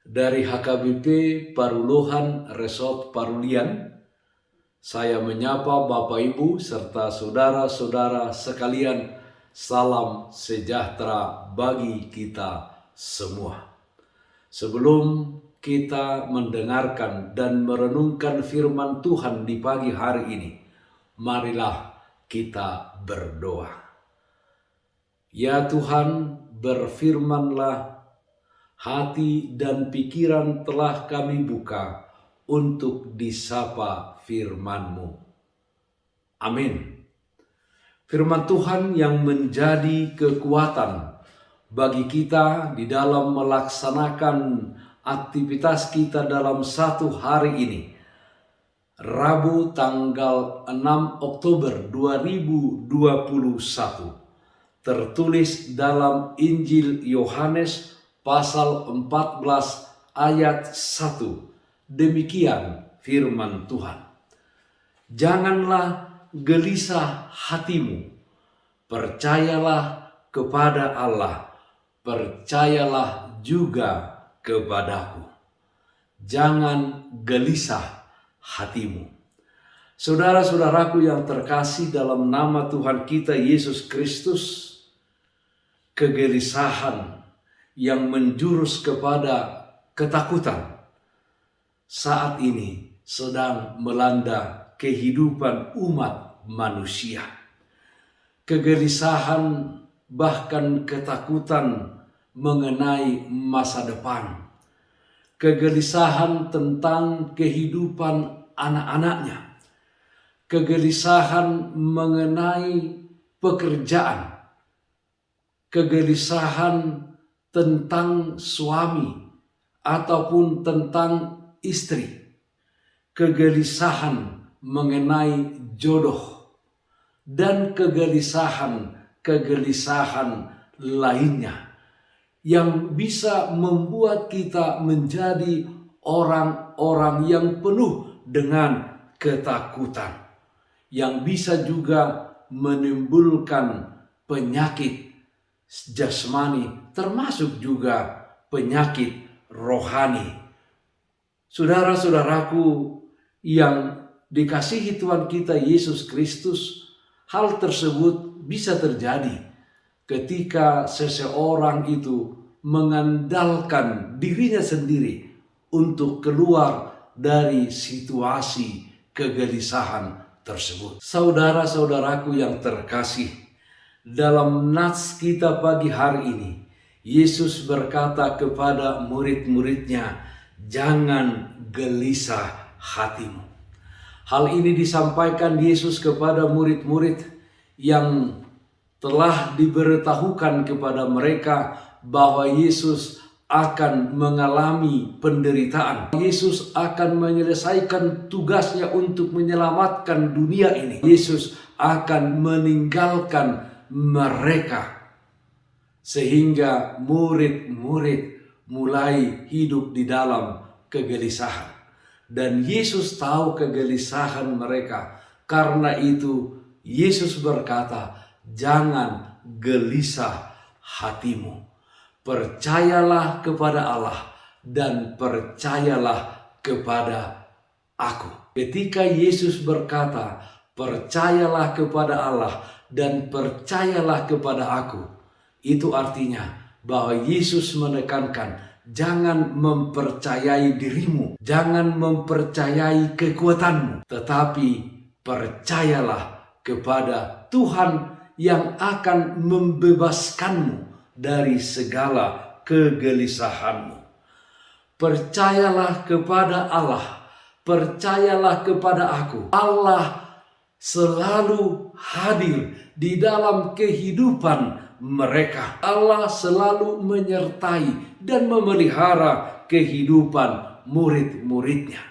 Dari HKBP Paruluhan Resort Parulian, saya menyapa Bapak Ibu serta saudara-saudara sekalian, salam sejahtera bagi kita semua. Sebelum kita mendengarkan dan merenungkan firman Tuhan di pagi hari ini, marilah kita berdoa. Ya Tuhan, berfirmanlah, hati dan pikiran telah kami buka untuk disapa firman-Mu. Amin. Firman Tuhan yang menjadi kekuatan bagi kita di dalam melaksanakan aktivitas kita dalam satu hari ini. Rabu tanggal 6 Oktober 2021. Tertulis dalam Injil Yohanes pasal 14 ayat 1. Demikian firman Tuhan. Janganlah gelisah hatimu. Percayalah kepada Allah. Percayalah juga kepadaku. Jangan gelisah hatimu. Saudara-saudaraku yang terkasih dalam nama Tuhan kita Yesus Kristus, kegelisahan yang menjurus kepada ketakutan saat ini sedang melanda kehidupan umat manusia. Kegelisahan bahkan ketakutan mengenai masa depan. Kegelisahan tentang kehidupan anak-anaknya. Kegelisahan mengenai pekerjaan. Kegelisahan tentang suami ataupun tentang istri. Kegelisahan mengenai jodoh. Dan kegelisahan lainnya yang bisa membuat kita menjadi orang-orang yang penuh dengan ketakutan, yang bisa juga menimbulkan penyakit jasmani, termasuk juga penyakit rohani. Saudara-saudaraku yang dikasihi Tuhan kita Yesus Kristus, hal tersebut bisa terjadi ketika seseorang itu mengandalkan dirinya sendiri untuk keluar dari situasi kegelisahan tersebut. Saudara-saudaraku yang terkasih, dalam nats kita pagi hari ini, Yesus berkata kepada murid-muridnya, jangan gelisah hatimu. Hal ini disampaikan Yesus kepada murid-murid yang telah diberitahukan kepada mereka bahwa Yesus akan mengalami penderitaan. Yesus akan menyelesaikan tugasnya untuk menyelamatkan dunia ini. Yesus akan meninggalkan mereka sehingga murid-murid mulai hidup di dalam kegelisahan. Dan Yesus tahu kegelisahan mereka. Karena itu Yesus berkata, jangan gelisah hatimu. Percayalah kepada Allah dan percayalah kepada aku. Ketika Yesus berkata, percayalah kepada Allah dan percayalah kepada aku, itu artinya bahwa Yesus menekankan, jangan mempercayai dirimu, jangan mempercayai kekuatanmu, tetapi percayalah kepada Tuhan yang akan membebaskanmu dari segala kegelisahanmu. Percayalah kepada Allah, percayalah kepada aku. Allah selalu hadir di dalam kehidupan mereka. Allah selalu menyertai dan memelihara kehidupan murid-muridnya.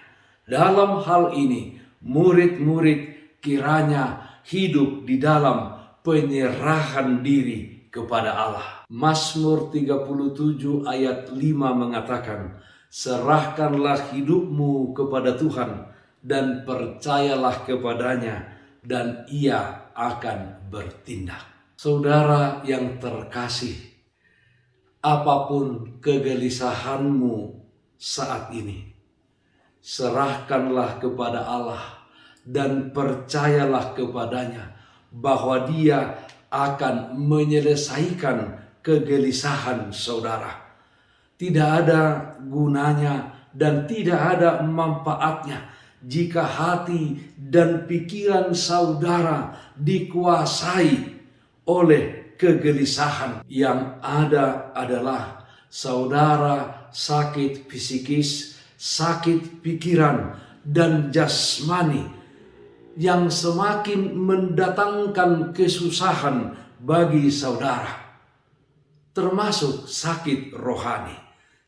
Dalam hal ini, murid-murid kiranya hidup di dalam penyerahan diri kepada Allah. Mazmur 37 ayat 5 mengatakan, serahkanlah hidupmu kepada Tuhan dan percayalah kepadanya dan ia akan bertindak. Saudara yang terkasih, apapun kegelisahanmu saat ini. Serahkanlah kepada Allah dan percayalah kepadanya bahwa Dia akan menyelesaikan kegelisahan saudara. Tidak ada gunanya dan tidak ada manfaatnya jika hati dan pikiran saudara dikuasai oleh kegelisahan. Yang ada adalah saudara sakit fisikis, sakit pikiran dan jasmani yang semakin mendatangkan kesusahan bagi saudara, termasuk sakit rohani.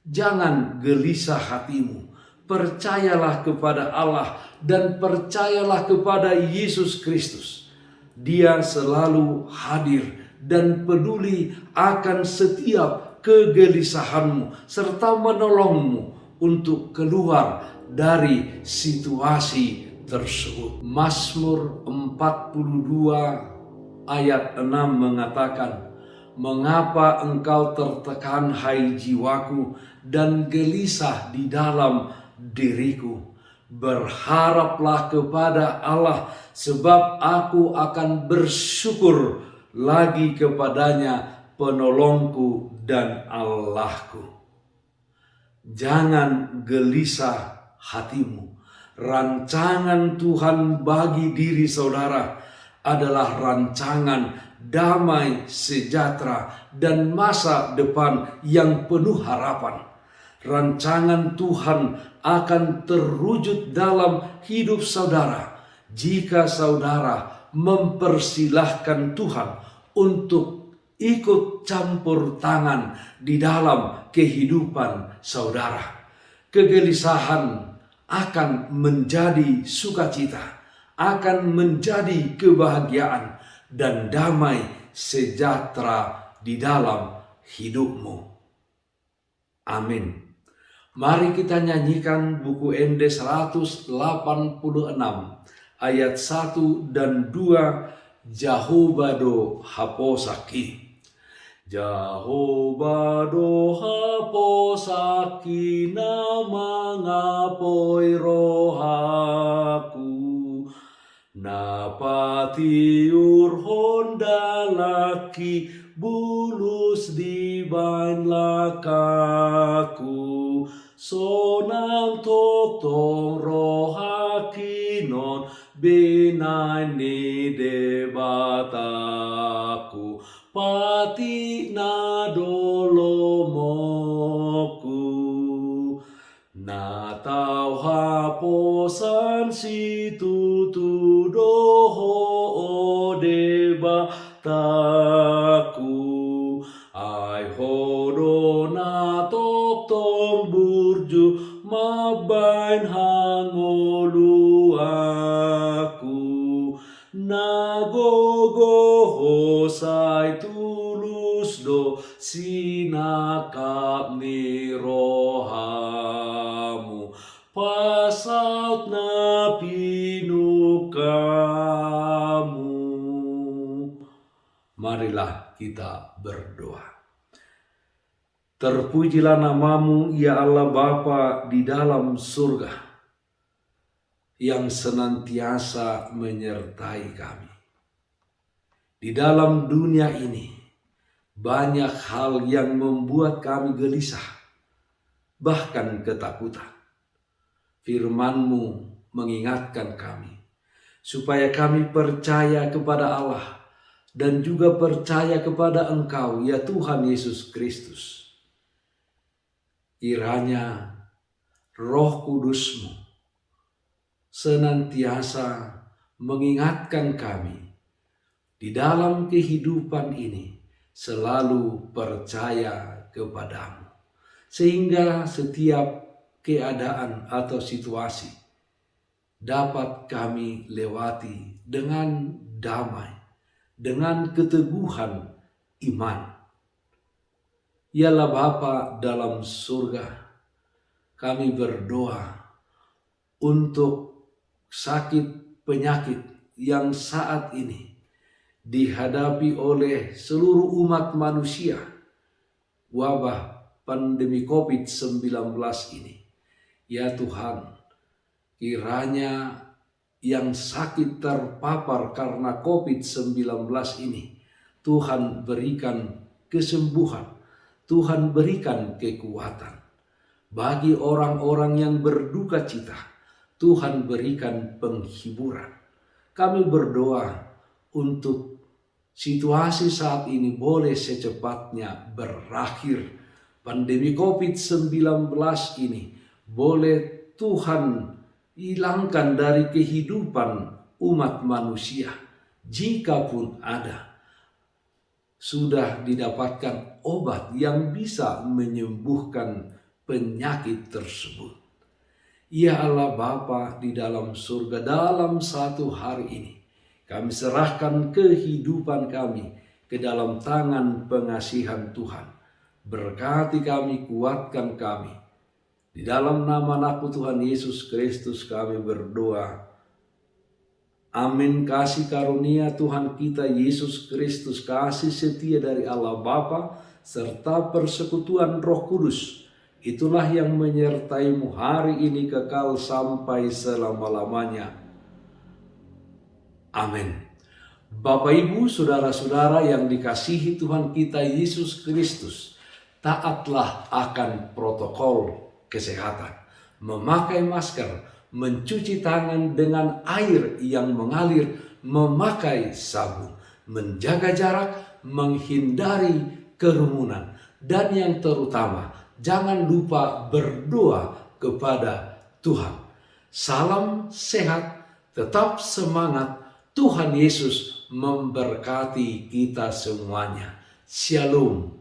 Jangan gelisah hatimu, percayalah kepada Allah dan percayalah kepada Yesus Kristus. Dia selalu hadir dan peduli akan setiap kegelisahanmu serta menolongmu untuk keluar dari situasi tersebut. Mazmur 42 ayat 6 mengatakan, "Mengapa engkau tertekan, hai jiwaku, dan gelisah di dalam diriku? Berharaplah kepada Allah, sebab aku akan bersyukur lagi kepadanya, penolongku dan Allahku." Jangan gelisah hatimu. Rancangan Tuhan bagi diri saudara adalah rancangan damai, sejahtera, dan masa depan yang penuh harapan. Rancangan Tuhan akan terwujud dalam hidup saudara jika saudara mempersilahkan Tuhan untuk ikut campur tangan di dalam kehidupan saudara. Kegelisahan akan menjadi sukacita, akan menjadi kebahagiaan dan damai sejahtera di dalam hidupmu. Amin. Mari kita nyanyikan buku ND 186 ayat 1 dan 2, Jahobado Haposaki. Jahobado haposaki nama ngapoi rohaku, napati urhonda laki bulus di bain lakaku, sonang totong rohaki non benani debataku, pati na dolomoku, na tau haposan si tutu doho debataku, ai hodo na tok tong burju mabain hangoluaku, na gogo hosai tulus do sinakap ni rohamu, pasaut na pinukamu. Marilah kita berdoa. Terpujilah namamu, ya Allah Bapa di dalam surga, yang senantiasa menyertai kami. Di dalam dunia ini, banyak hal yang membuat kami gelisah, bahkan ketakutan. Firman-Mu mengingatkan kami, supaya kami percaya kepada Allah, dan juga percaya kepada Engkau, ya Tuhan Yesus Kristus. Kiranya Roh Kudus-Mu senantiasa mengingatkan kami di dalam kehidupan ini selalu percaya kepadamu, sehingga setiap keadaan atau situasi dapat kami lewati dengan damai, dengan keteguhan iman. Yalah Bapa dalam surga, kami berdoa untuk sakit penyakit yang saat ini dihadapi oleh seluruh umat manusia, wabah pandemi COVID-19 ini. Ya Tuhan, kiranya yang sakit terpapar karena COVID-19 ini, Tuhan berikan kesembuhan, Tuhan berikan kekuatan. Bagi orang-orang yang berduka cita, Tuhan berikan penghiburan. Kami berdoa untuk situasi saat ini boleh secepatnya berakhir. Pandemi COVID-19 ini boleh Tuhan hilangkan dari kehidupan umat manusia. Jikapun ada, sudah didapatkan obat yang bisa menyembuhkan penyakit tersebut. Ya Allah Bapa di dalam surga, dalam satu hari ini kami serahkan kehidupan kami ke dalam tangan pengasihan Tuhan. Berkati kami, kuatkan kami. Di dalam nama anakmu Tuhan Yesus Kristus kami berdoa. Amin. Kasih karunia Tuhan kita Yesus Kristus, kasih setia dari Allah Bapa, serta persekutuan Roh Kudus, itulah yang menyertaimu hari ini kekal sampai selama-lamanya. Amin. Bapak Ibu, saudara-saudara yang dikasihi Tuhan kita Yesus Kristus, taatlah akan protokol kesehatan, memakai masker, mencuci tangan dengan air yang mengalir, memakai sabun, menjaga jarak, menghindari kerumunan, dan yang terutama jangan lupa berdoa kepada Tuhan. Salam sehat, tetap semangat. Tuhan Yesus memberkati kita semuanya. Shalom.